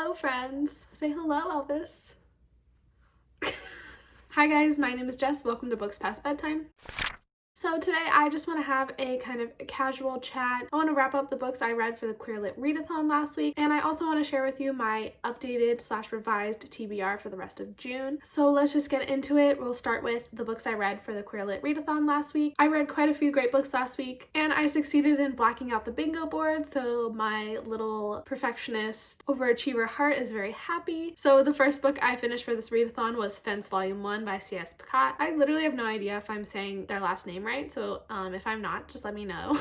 Hello, friends. Say hello, Elvis. Hi guys, my name is Jess. Welcome to Books Past Bedtime. So today I just want to have a kind of casual chat. I want to wrap up the books I read for the Queer Lit Readathon last week, and I also want to share with you my updated / revised TBR for the rest of June. So let's just get into it. We'll start with the books I read for the Queer Lit Readathon last week. I read quite a few great books last week, and I succeeded in blacking out the bingo board, so my little perfectionist overachiever heart is very happy. So the first book I finished for this readathon was Fence Volume 1 by C.S. Pacat. I literally have no idea if I'm saying their last name right, so if I'm not, just let me know.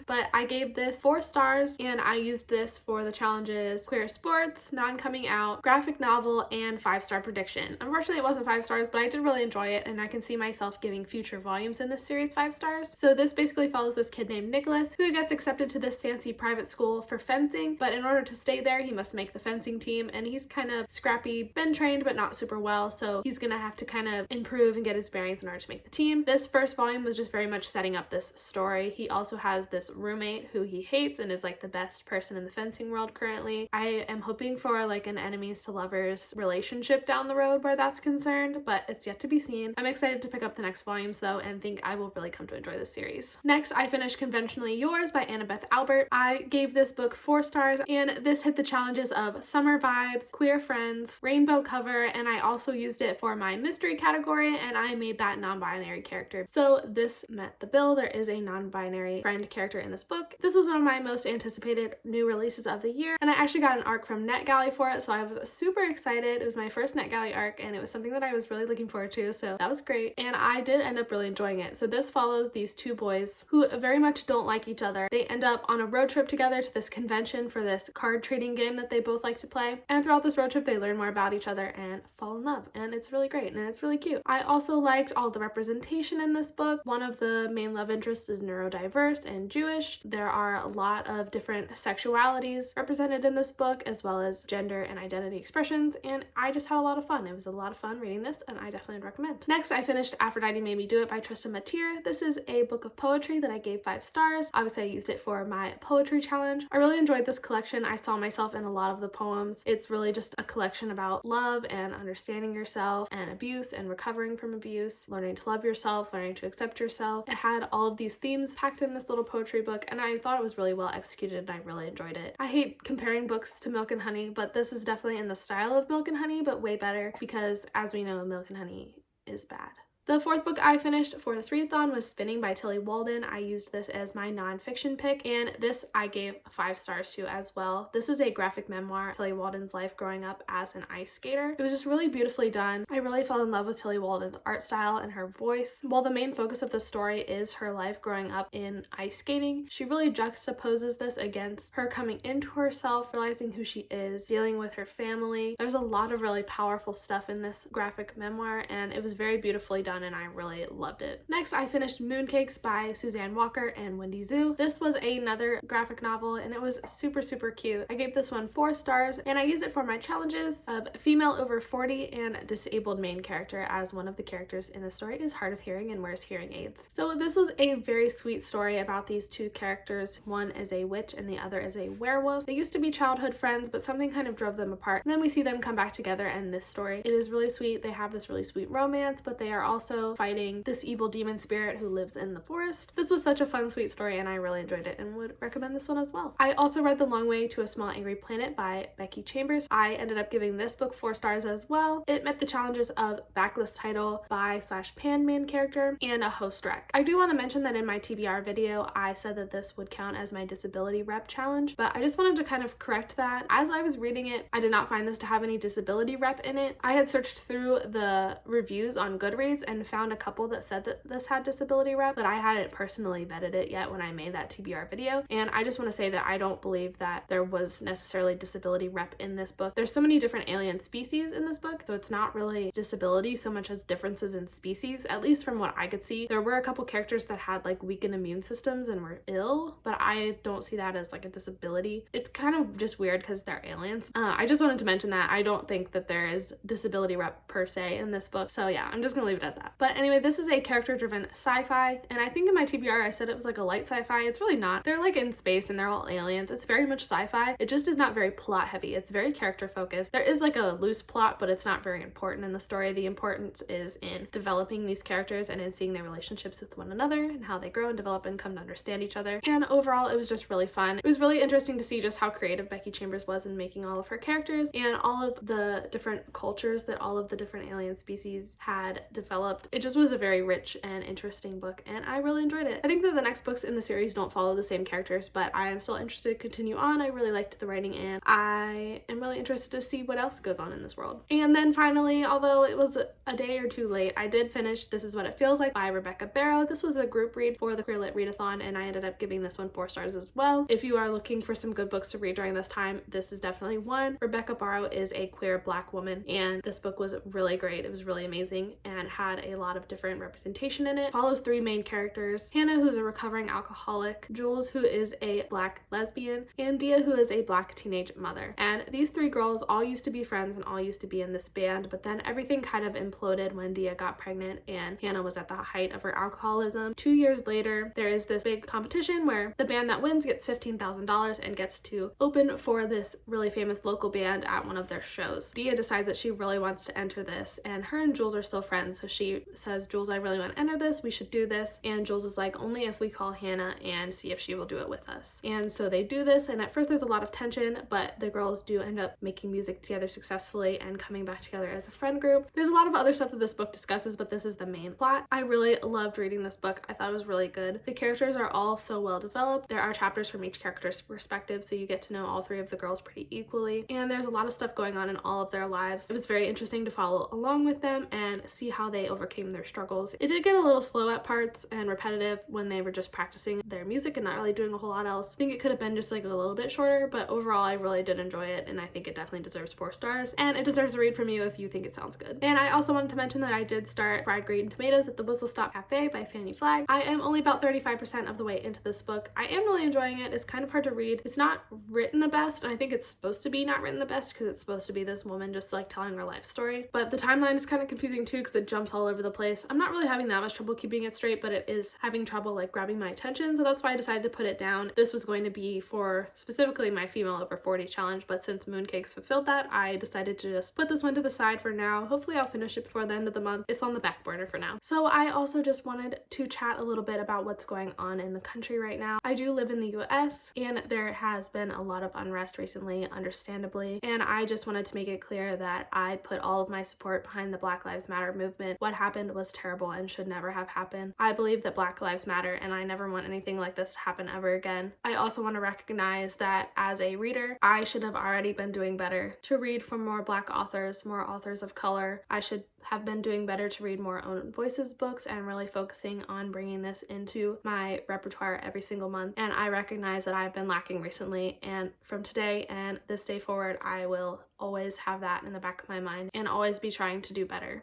But I gave this 4 stars, and I used this for the challenges Queer Sports, Non-Coming Out, Graphic Novel, and 5-star prediction. Unfortunately, it wasn't 5 stars, but I did really enjoy it, and I can see myself giving future volumes in this series 5 stars. So this basically follows this kid named Nicholas, who gets accepted to this fancy private school for fencing, but in order to stay there, he must make the fencing team, and he's kind of scrappy, been trained, but not super well, so he's gonna have to kind of improve and get his bearings in order to make the team. This first volume was just very much setting up this story. He also has this roommate who he hates and is like the best person in the fencing world currently. I am hoping for like an enemies to lovers relationship down the road where that's concerned, but it's yet to be seen. I'm excited to pick up the next volumes though, and think I will really come to enjoy this series. Next, I finished Conventionally Yours by Annabeth Albert. I gave this book 4 stars, and this hit the challenges of summer vibes, queer friends, rainbow cover, and I also used it for my mystery category, and I made that non-binary character. So this met the bill. There is a non-binary friend character in this book. This was one of my most anticipated new releases of the year, and I actually got an arc from NetGalley for it, so I was super excited. It was my first NetGalley arc, and it was something that I was really looking forward to, so that was great, and I did end up really enjoying it. So this follows these 2 boys who very much don't like each other. They end up on a road trip together to this convention for this card trading game that they both like to play, and throughout this road trip they learn more about each other and fall in love, and it's really great and it's really cute. I also liked all the representation in this book. One of the main love interests is neurodiverse and Jewish. There are a lot of different sexualities represented in this book, as well as gender and identity expressions, and I just had a lot of fun. It was a lot of fun reading this, and I definitely would recommend. Next, I finished Aphrodite Made Me Do It by Tristan Mattier. This is a book of poetry that I gave 5 stars. Obviously, I used it for my poetry challenge. I really enjoyed this collection. I saw myself in a lot of the poems. It's really just a collection about love and understanding yourself and abuse and recovering from abuse, learning to love yourself, learning to accept yourself. It had all of these themes packed in this little poetry book, and I thought it was really well executed and I really enjoyed it. I hate comparing books to Milk and Honey, but this is definitely in the style of Milk and Honey, but way better, because as we know, Milk and Honey is bad. The 4th book I finished for this readathon was Spinning by Tilly Walden. I used this as my nonfiction pick, and this I gave 5 stars to as well. This is a graphic memoir, Tilly Walden's life growing up as an ice skater. It was just really beautifully done. I really fell in love with Tilly Walden's art style and her voice. While the main focus of the story is her life growing up in ice skating, she really juxtaposes this against her coming into herself, realizing who she is, dealing with her family. There's a lot of really powerful stuff in this graphic memoir, and it was very beautifully done, and I really loved it. Next, I finished Mooncakes by Suzanne Walker and Wendy Zhu. This was another graphic novel, and it was super cute. I gave this one 4 stars, and I used it for my challenges of female over 40 and disabled main character, as one of the characters in the story is hard of hearing and wears hearing aids. So this was a very sweet story about these 2 characters. One is a witch and the other is a werewolf. They used to be childhood friends, but something kind of drove them apart. And then we see them come back together in this story. It is really sweet. They have this really sweet romance, but they are also fighting this evil demon spirit who lives in the forest. This was such a fun, sweet story, and I really enjoyed it and would recommend this one as well. I also read The Long Way to a Small Angry Planet by Becky Chambers. I ended up giving this book 4 stars as well. It met the challenges of backlist title, bi/pan main character, and a host rec. I do want to mention that in my TBR video, I said that this would count as my disability rep challenge, but I just wanted to kind of correct that. As I was reading it, I did not find this to have any disability rep in it. I had searched through the reviews on Goodreads and found a couple that said that this had disability rep, but I hadn't personally vetted it yet when I made that TBR video, and I just want to say that I don't believe that there was necessarily disability rep in this book. There's so many different alien species in this book, so it's not really disability so much as differences in species, at least from what I could see. There were a couple characters that had like weakened immune systems and were ill, but I don't see that as like a disability. It's kind of just weird because they're aliens. I just wanted to mention that I don't think that there is disability rep per se in this book, so yeah, I'm just gonna leave it at that. But anyway, this is a character-driven sci-fi, and I think in my TBR I said it was like a light sci-fi. It's really not. They're like in space and they're all aliens. It's very much sci-fi. It just is not very plot heavy. It's very character focused. There is like a loose plot, but it's not very important in the story. The importance is in developing these characters and in seeing their relationships with one another and how they grow and develop and come to understand each other. And overall, it was just really fun. It was really interesting to see just how creative Becky Chambers was in making all of her characters and all of the different cultures that all of the different alien species had developed. It just was a very rich and interesting book, and I really enjoyed it. I think that the next books in the series don't follow the same characters, but I am still interested to continue on. I really liked the writing, and I am really interested to see what else goes on in this world. And then finally, although it was a day or two late, I did finish This Is What It Feels Like by Rebecca Barrow. This was a group read for the Queer Lit Readathon, and I ended up giving this one 4 stars as well. If you are looking for some good books to read during this time, this is definitely one. Rebecca Barrow is a queer Black woman, and this book was really great. It was really amazing and had a lot of different representation in it. Follows 3 main characters: Hannah, who's a recovering alcoholic, Jules, who is a Black lesbian, and Dia, who is a Black teenage mother. And these 3 girls all used to be friends and all used to be in this band, but then everything kind of imploded when Dia got pregnant and Hannah was at the height of her alcoholism. 2 years later, there is this big competition where the band that wins gets $15,000 and gets to open for this really famous local band at one of their shows. Dia decides that she really wants to enter this, and her and Jules are still friends, so she says, "Jules, I really want to enter this, we should do this." And Jules is like, "Only if we call Hannah and see if she will do it with us." And so they do this, and at first there's a lot of tension, but the girls do end up making music together successfully and coming back together as a friend group. There's a lot of other stuff that this book discusses, but this is the main plot. I really loved reading this book. I thought it was really good. The characters are all so well developed. There are chapters from each character's perspective, so you get to know all 3 of the girls pretty equally, and there's a lot of stuff going on in all of their lives. It was very interesting to follow along with them and see how they overcame their struggles. It did get a little slow at parts and repetitive when they were just practicing their music and not really doing a whole lot else. I think it could have been just like a little bit shorter, but overall I really did enjoy it, and I think it definitely deserves 4 stars, and it deserves a read from you if you think it sounds good. And I also wanted to mention that I did start Fried Green Tomatoes at the Whistle Stop Cafe by FANNIE FLAGG. I am only about 35% of the way into this book. I am really enjoying it. It's kind of hard to read. It's not written the best, and I think it's supposed to be not written the best because it's supposed to be this woman just like telling her life story, but the timeline is kind of confusing too because it jumps all over the place. I'm not really having that much trouble keeping it straight, but it is having trouble like grabbing my attention, so that's why I decided to put it down. This was going to be for specifically my female over 40 challenge, but since Mooncakes fulfilled that, I decided to just put this one to the side for now. Hopefully I'll finish it before the end of the month. It's on the back burner for now. So I also just wanted to chat a little bit about what's going on in the country right now. I do live in the US, and there has been a lot of unrest recently, understandably, and I just wanted to make it clear that I put all of my support behind the Black Lives Matter movement. What happened was terrible and should never have happened. I believe that Black Lives Matter, and I never want anything like this to happen ever again. I also want to recognize that as a reader, I should have already been doing better to read from more Black authors, more authors of color. I should have been doing better to read more own voices books and really focusing on bringing this into my repertoire every single month. And I recognize that I've been lacking recently, and from today and this day forward, I will always have that in the back of my mind and always be trying to do better.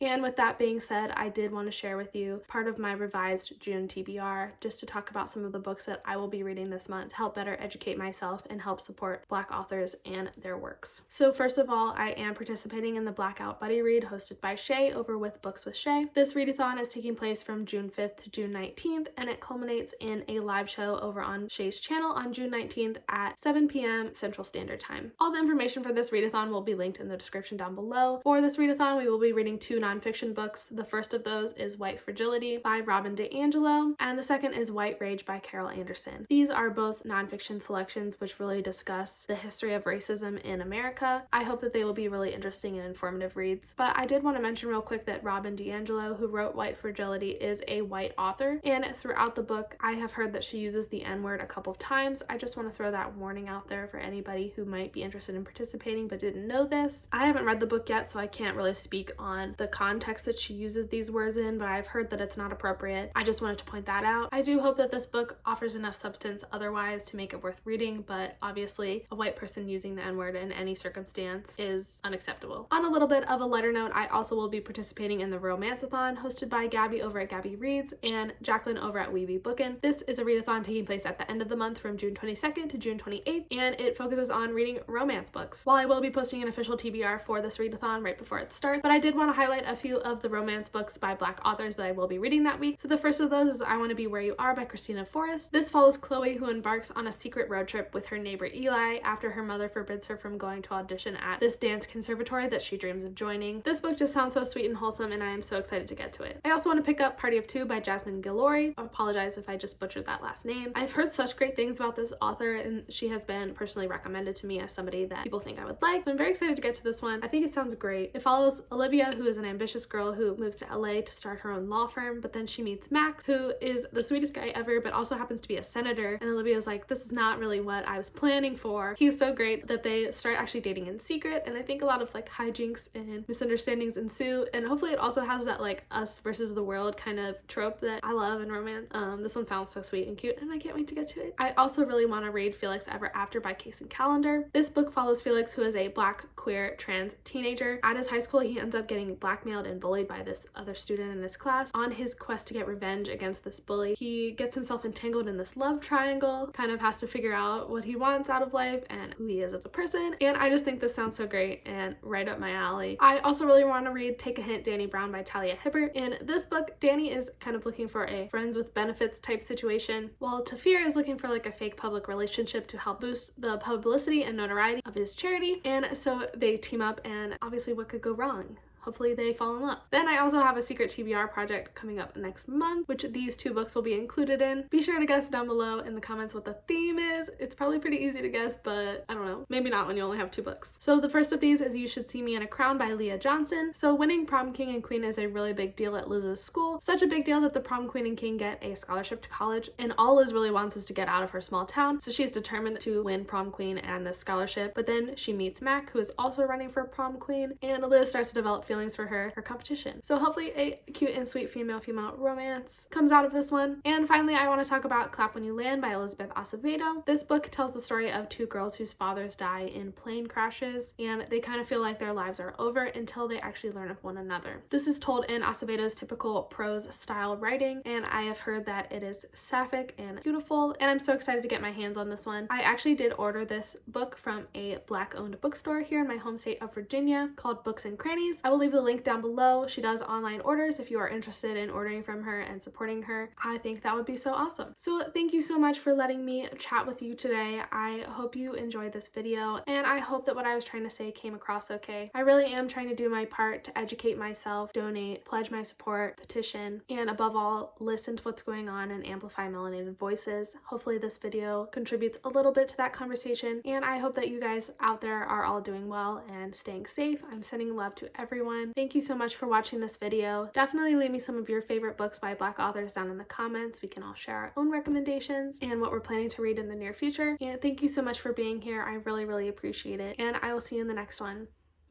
And with that being said, I did want to share with you part of my revised June TBR, just to talk about some of the books that I will be reading this month to help better educate myself and help support Black authors and their works. So first of all, I am participating in the Blackout Buddy Read hosted by Shay over with Books with Shay. This readathon is taking place from June 5th to June 19th, and it culminates in a live show over on Shay's channel on June 19th at 7 p.m. Central Standard Time. All the information for this readathon will be linked in the description down below. For this readathon, we will be reading 2 nonfiction books. The first of those is White Fragility by Robin DiAngelo, and the second is White Rage by Carol Anderson. These are both nonfiction selections which really discuss the history of racism in America. I hope that they will be really interesting and informative reads. But I did want to mention real quick that Robin DiAngelo, who wrote White Fragility, is a white author, and throughout the book I have heard that she uses the N-word a couple of times. I just want to throw that warning out there for anybody who might be interested in participating but didn't know this. I haven't read the book yet, so I can't really speak on the context that she uses these words in, but I've heard that it's not appropriate. I just wanted to point that out. I do hope that this book offers enough substance otherwise to make it worth reading, but obviously a white person using the N-word in any circumstance is unacceptable. On a little bit of a lighter note, I also will be participating in the Romanceathon hosted by Gabby over at Gabby Reads and Jacqueline over at Weeby Bookin'. This is a readathon taking place at the end of the month from June 22nd to June 28th, and it focuses on reading romance books. While I will be posting an official TBR for this readathon right before it starts, but I did want to highlight a few of the romance books by Black authors that I will be reading that week. So the first of those is I Want to Be Where You Are by Christina Forrest. This follows Chloe, who embarks on a secret road trip with her neighbor Eli after her mother forbids her from going to audition at this dance conservatory that she dreams of joining. This book just sounds so sweet and wholesome, and I am so excited to get to it. I also want to pick up Party of Two by Jasmine Guillory. I apologize if I just butchered that last name. I've heard such great things about this author, and she has been personally recommended to me as somebody that people think I would like. So I'm very excited to get to this one. I think it sounds great. It follows Olivia, who is an ambitious girl who moves to LA to start her own law firm, but then she meets Max, who is the sweetest guy ever, but also happens to be a senator. And Olivia's like, this is not really what I was planning for. He's so great that they start actually dating in secret, and I think a lot of like hijinks and misunderstandings ensue, and hopefully it also has that like us versus the world kind of trope that I love in romance. This one sounds so sweet and cute, and I can't wait to get to it. I also really want to read Felix Ever After by KACEN Calendar. This book follows Felix, who is a Black, queer, trans teenager. At his high school, he ends up getting blackmailed and bullied by this other student in his class. On his quest to get revenge against this bully, he gets himself entangled in this love triangle, kind of has to figure out what he wants out of life and who he is as a person, and I just think this sounds so great and right up my alley. I also really want to read Take a Hint, Danny Brown by Talia Hibbert. In this book, Danny is kind of looking for a friends with benefits type situation, while Tafir is looking for like a fake public relationship to help boost the publicity and notoriety of his charity, and so they team up, and obviously what could go wrong? Hopefully they fall in love. Then I also have a secret TBR project coming up next month, which these two books will be included in. Be sure to guess down below in the comments what the theme is. It's probably pretty easy to guess, but I don't know. Maybe not when you only have 2 books. So the first of these is You Should See Me in a Crown by Leah Johnson. So winning prom king and queen is a really big deal at Liz's school. Such a big deal that the prom queen and king get a scholarship to college, and all Liz really wants is to get out of her small town. So she's determined to win prom queen and this scholarship, but then she meets Mac, who is also running for prom queen, and Liz starts to develop feelings for her competition. So hopefully a cute and sweet female-female romance comes out of this one. And finally, I want to talk about Clap When You Land by Elizabeth Acevedo. This book tells the story of 2 girls whose fathers die in plane crashes, and they kind of feel like their lives are over until they actually learn of one another. This is told in Acevedo's typical prose style writing, and I have heard that it is sapphic and beautiful, and I'm so excited to get my hands on this one. I actually did order this book from a Black-owned bookstore here in my home state of Virginia called Books and Crannies. I will leave the link down below. She does online orders if you are interested in ordering from her and supporting her. I think that would be so awesome. So thank you so much for letting me chat with you today. I hope you enjoyed this video, and I hope that what I was trying to say came across okay. I really am trying to do my part to educate myself, donate, pledge my support, petition, and above all, listen to what's going on and amplify melanated voices. Hopefully this video contributes a little bit to that conversation, and I hope that you guys out there are all doing well and staying safe. I'm sending love to everyone. Thank you so much for watching this video. Definitely leave me some of your favorite books by Black authors down in the comments. We can all share our own recommendations and what we're planning to read in the near future. And thank you so much for being here. I really, really appreciate it. And I will see you in the next one.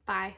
Bye.